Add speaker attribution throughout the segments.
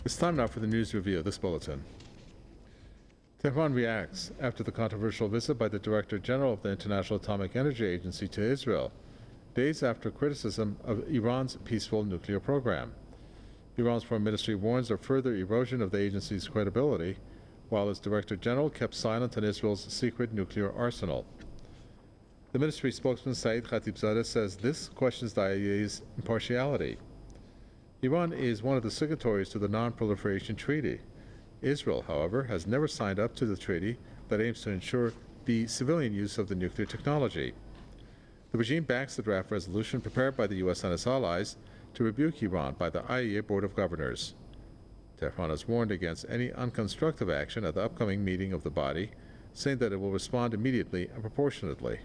Speaker 1: It's time now for the news review of this bulletin. Tehran reacts after the controversial visit by the Director General of the International Atomic Energy Agency to Israel, days after criticism of Iran's peaceful nuclear program. Iran's foreign ministry warns of further erosion of the agency's credibility, while its Director General kept silent on Israel's secret nuclear arsenal. The ministry spokesman Saeed Khatibzadeh says this questions the IAEA's impartiality. Iran is one of the signatories to the Non-Proliferation Treaty. Israel, however, has never signed up to the treaty that aims to ensure the civilian use of the nuclear technology. The regime backs the draft resolution prepared by the U.S. and its allies to rebuke Iran by the IAEA Board of Governors. Tehran has warned against any unconstructive action at the upcoming meeting of the body, saying that it will respond immediately and proportionately.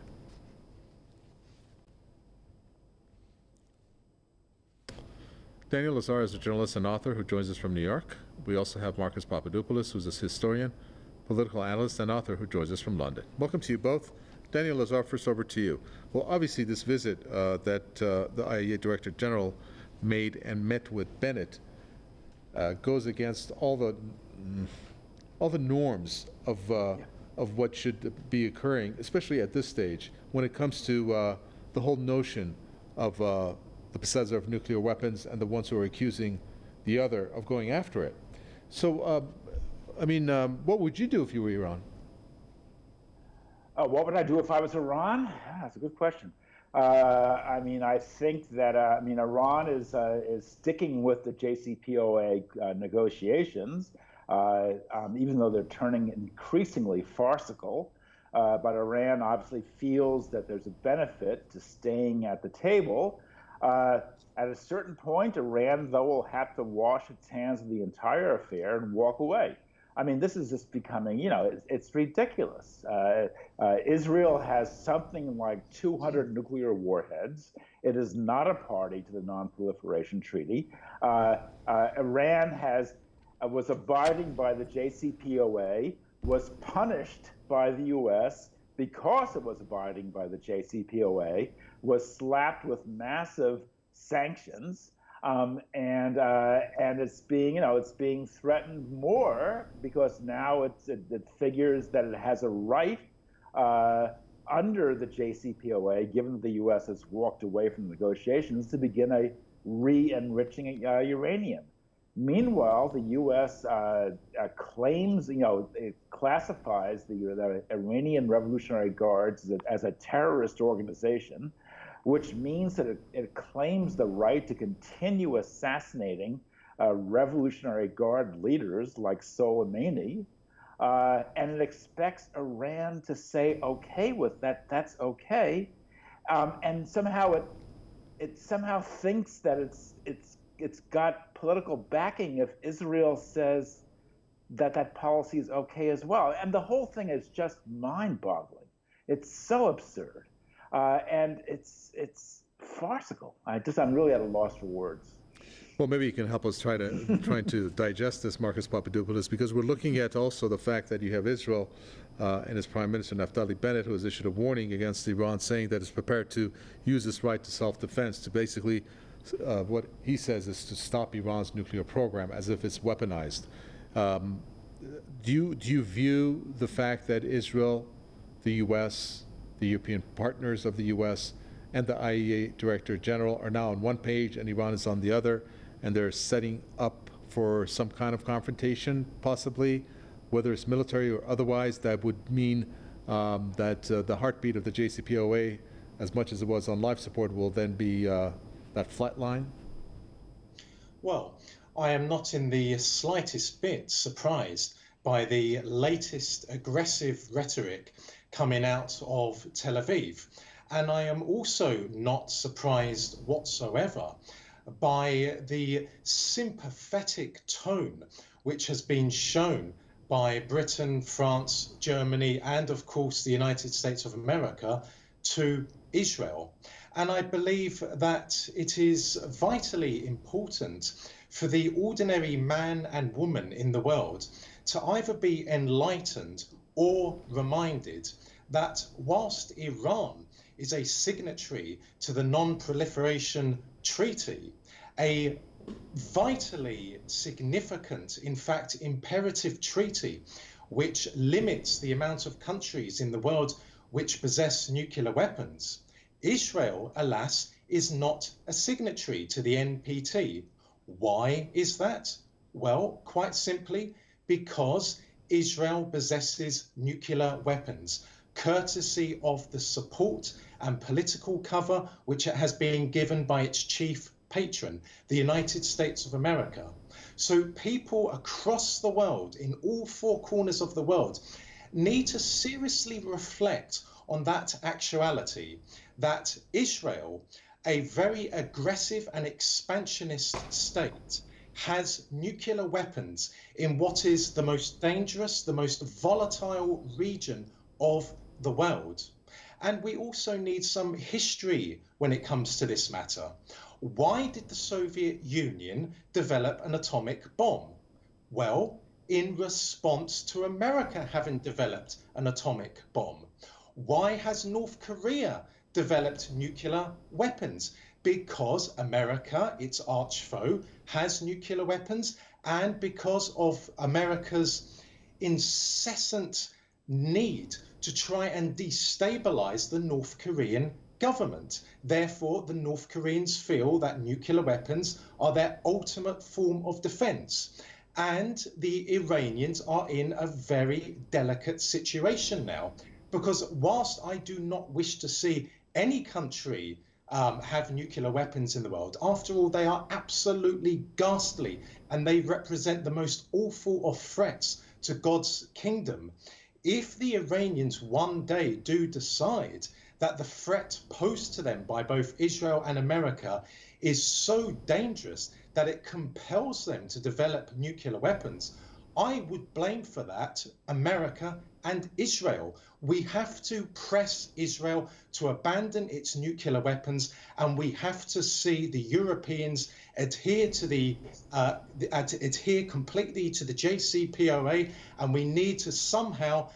Speaker 1: Daniel Lazar is a journalist and author who joins us from New York. We also have Marcus Papadopoulos, who's a historian, political analyst, and author who joins us from London. Welcome to you both. Daniel Lazar, first over to you. Well, obviously this visit that the IAEA Director General made and met with Bennett goes against all the norms of what should be occurring, especially at this stage, when it comes to the whole notion of the possessor of nuclear weapons and the ones who are accusing the other of going after it. So, what would you do if you were Iran?
Speaker 2: What would I do if I was Iran? That's a good question. I think that Iran is sticking with the JCPOA negotiations, even though they're turning increasingly farcical. But Iran obviously feels that there's a benefit to staying at the table. At a certain point, Iran, though, will have to wash its hands of the entire affair and walk away. I mean, this is just becoming, it's ridiculous. Israel has something like 200 nuclear warheads. It is not a party to the Non-Proliferation Treaty. Iran was abiding by the JCPOA, was punished by the U.S. because it was abiding by the JCPOA, was slapped with massive sanctions, and it's being threatened more because now it figures that it has a right under the JCPOA, given that the U.S. has walked away from negotiations, to begin a re-enriching uranium. Meanwhile, the U.S. Claims, it classifies the Iranian Revolutionary Guards as a terrorist organization, which means that it claims the right to continue assassinating Revolutionary Guard leaders like Soleimani, and it expects Iran to say okay with that. That's okay, and somehow it somehow thinks that it's got political backing if Israel says that policy is okay as well. And the whole thing is just mind-boggling. It's so absurd, and it's farcical. I'm really at a loss for words.
Speaker 1: Well, maybe you can help us trying to digest this, Marcus Papadopoulos, because we're looking at also the fact that you have Israel and its Prime Minister Naftali Bennett, who has issued a warning against Iran, saying that it's prepared to use this right to self-defense to basically what he says is to stop Iran's nuclear program, as if it's weaponized. Do you view the fact that Israel, the U.S., the European partners of the U.S., and the IAEA Director General are now on one page and Iran is on the other, and they're setting up for some kind of confrontation, possibly, whether it's military or otherwise, that would mean that the heartbeat of the JCPOA, as much as it was on life support, will then be that flat line?
Speaker 3: Well, I am not in the slightest bit surprised by the latest aggressive rhetoric coming out of Tel Aviv. And I am also not surprised whatsoever by the sympathetic tone which has been shown by Britain, France, Germany, and of course the United States of America to Israel. And I believe that it is vitally important for the ordinary man and woman in the world to either be enlightened or reminded that whilst Iran is a signatory to the Non-Proliferation Treaty, a vitally significant, in fact, imperative treaty, which limits the amount of countries in the world which possess nuclear weapons, Israel, alas, is not a signatory to the NPT. Why is that? Well, quite simply, because Israel possesses nuclear weapons, courtesy of the support and political cover which it has been given by its chief patron, the United States of America. So people across the world, in all four corners of the world, need to seriously reflect on that actuality, that Israel, a very aggressive and expansionist state, has nuclear weapons in what is the most dangerous, the most volatile region of the world. And we also need some history when it comes to this matter. Why did the Soviet Union develop an atomic bomb? Well, in response to America having developed an atomic bomb. Why has North Korea developed nuclear weapons? Because America, its arch foe, has nuclear weapons, and because of America's incessant need to try and destabilize the North Korean government. Therefore, the North Koreans feel that nuclear weapons are their ultimate form of defense. And the Iranians are in a very delicate situation now, because whilst I do not wish to see any country have nuclear weapons in the world, after all, they are absolutely ghastly and they represent the most awful of threats to God's kingdom. If the Iranians one day do decide that the threat posed to them by both Israel and America is so dangerous that it compels them to develop nuclear weapons, I would blame for that America and Israel. We have to press Israel to abandon its nuclear weapons, and we have to see the Europeans adhere to adhere completely to the JCPOA, and we need to somehow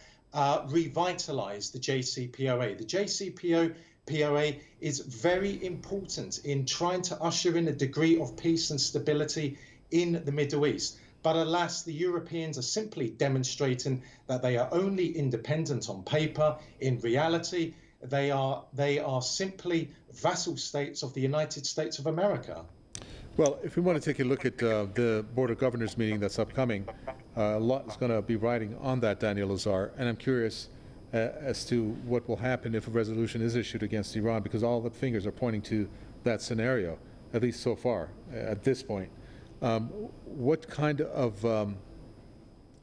Speaker 3: revitalize the JCPOA. The JCPOA is very important in trying to usher in a degree of peace and stability in the Middle East. But alas, the Europeans are simply demonstrating that they are only independent on paper. In reality, they are simply vassal states of the United States of America.
Speaker 1: Well, if we want to take a look at the Board of Governors meeting that's upcoming, a lot is going to be riding on that, Daniel Lazar, and I'm curious as to what will happen if a resolution is issued against Iran, because all the fingers are pointing to that scenario, at least so far, at this point. What kind of,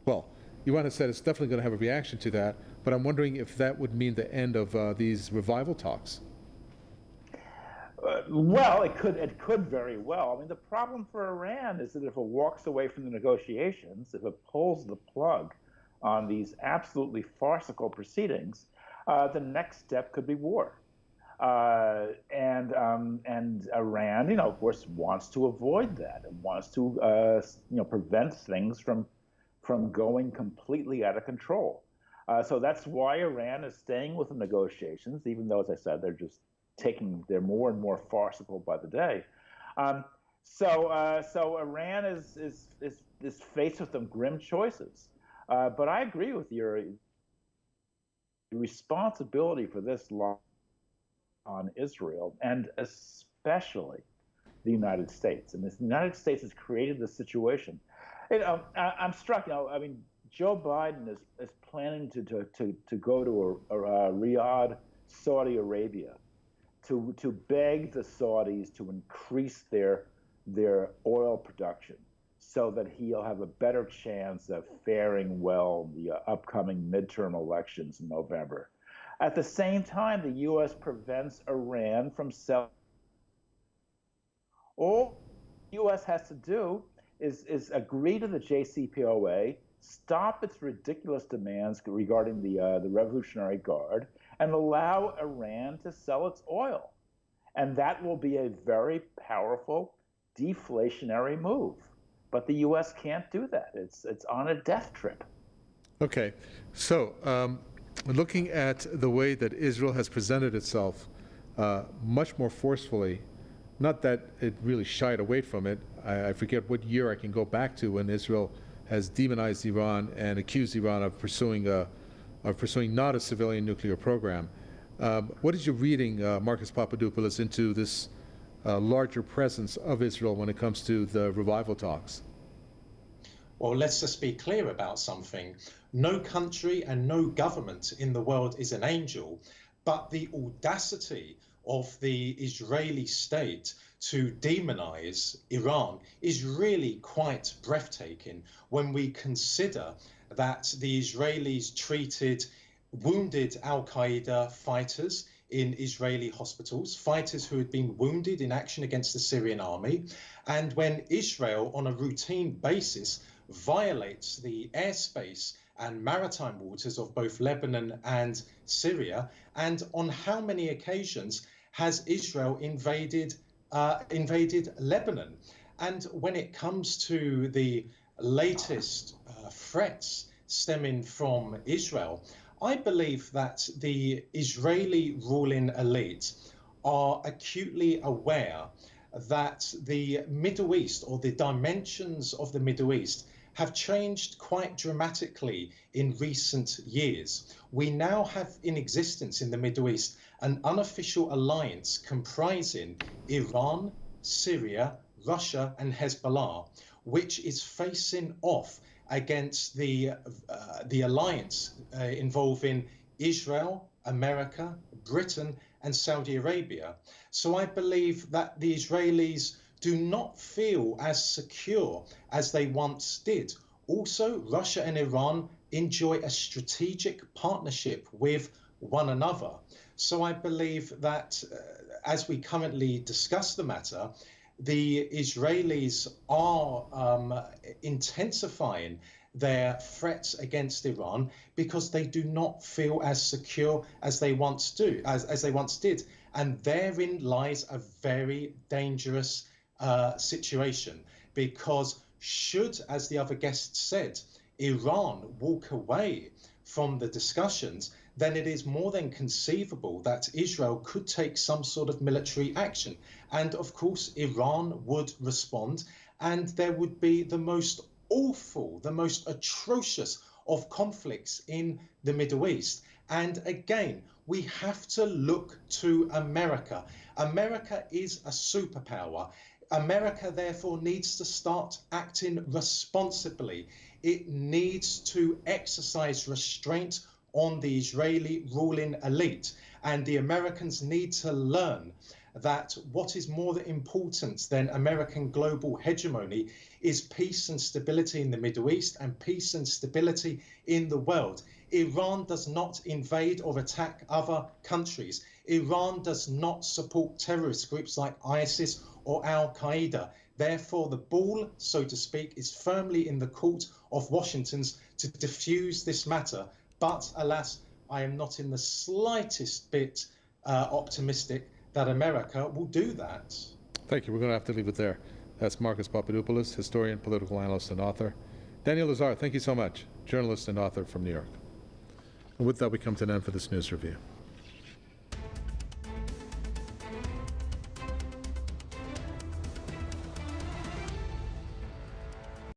Speaker 1: well, Iran has said it's definitely going to have a reaction to that, but I'm wondering if that would mean the end of these revival talks.
Speaker 2: Well, it could very well. I mean, the problem for Iran is that if it walks away from the negotiations, if it pulls the plug on these absolutely farcical proceedings, the next step could be war. And Iran, of course, wants to avoid that and wants to, prevent things from going completely out of control. So that's why Iran is staying with the negotiations, even though, as I said, they're more and more farcical by the day. So Iran is faced with some grim choices. But I agree with your responsibility for this law on Israel, and especially the United States. And the United States has created this situation. I'm struck. I mean, Joe Biden is planning to go to Riyadh, Saudi Arabia, to beg the Saudis to increase their oil production, so that he'll have a better chance of faring well in the upcoming midterm elections in November. At the same time, the U.S. prevents Iran from selling. All the U.S. has to do is agree to the JCPOA, stop its ridiculous demands regarding the Revolutionary Guard, and allow Iran to sell its oil. And that will be a very powerful deflationary move. But the U.S. can't do that. It's on a death trip.
Speaker 1: Okay. So looking at the way that Israel has presented itself much more forcefully not that it really shied away from it. I forget what year I can go back to when Israel has demonized Iran and accused Iran of pursuing not a civilian nuclear program. What is your reading, Marcus Papadopoulos, into this larger presence of Israel when it comes to the revival talks?
Speaker 3: Well, let's just be clear about something. No country and no government in the world is an angel, but the audacity of the Israeli state to demonize Iran is really quite breathtaking when we consider that the Israelis treated wounded Al-Qaeda fighters in Israeli hospitals, fighters who had been wounded in action against the Syrian Army, and when Israel on a routine basis violates the airspace and maritime waters of both Lebanon and Syria, and on how many occasions has Israel invaded Lebanon? And when it comes to the latest threats stemming from Israel, I believe that the Israeli ruling elite are acutely aware that the Middle East, or the dimensions of the Middle East, have changed quite dramatically in recent years. We now have in existence in the Middle East an unofficial alliance comprising Iran, Syria, Russia, and Hezbollah, which is facing off against the alliance involving Israel, America, Britain, and Saudi Arabia. So I believe that the Israelis do not feel as secure as they once did. Also, Russia and Iran enjoy a strategic partnership with one another. So I believe that as we currently discuss the matter, the Israelis are intensifying their threats against Iran because they do not feel as secure as they once did. And therein lies a very dangerous situation, because should, as the other guest said, Iran walk away from the discussions, then it is more than conceivable that Israel could take some sort of military action. And of course, Iran would respond, and there would be the most awful, the most atrocious of conflicts in the Middle East. And again, we have to look to America. America is a superpower. America, therefore, needs to start acting responsibly. It needs to exercise restraint on the Israeli ruling elite. And the Americans need to learn that what is more important than American global hegemony is peace and stability in the Middle East and peace and stability in the world. Iran does not invade or attack other countries. Iran does not support terrorist groups like ISIS or Al-Qaeda. Therefore, the ball, so to speak, is firmly in the court of Washington's to defuse this matter. But alas, I am not in the slightest bit optimistic that America will do that.
Speaker 1: Thank you. We're going to have to leave it there. That's Marcus Papadopoulos, historian, political analyst, and author. Daniel Lazar, thank you so much, journalist and author from New York. And with that, we come to an end for this news review.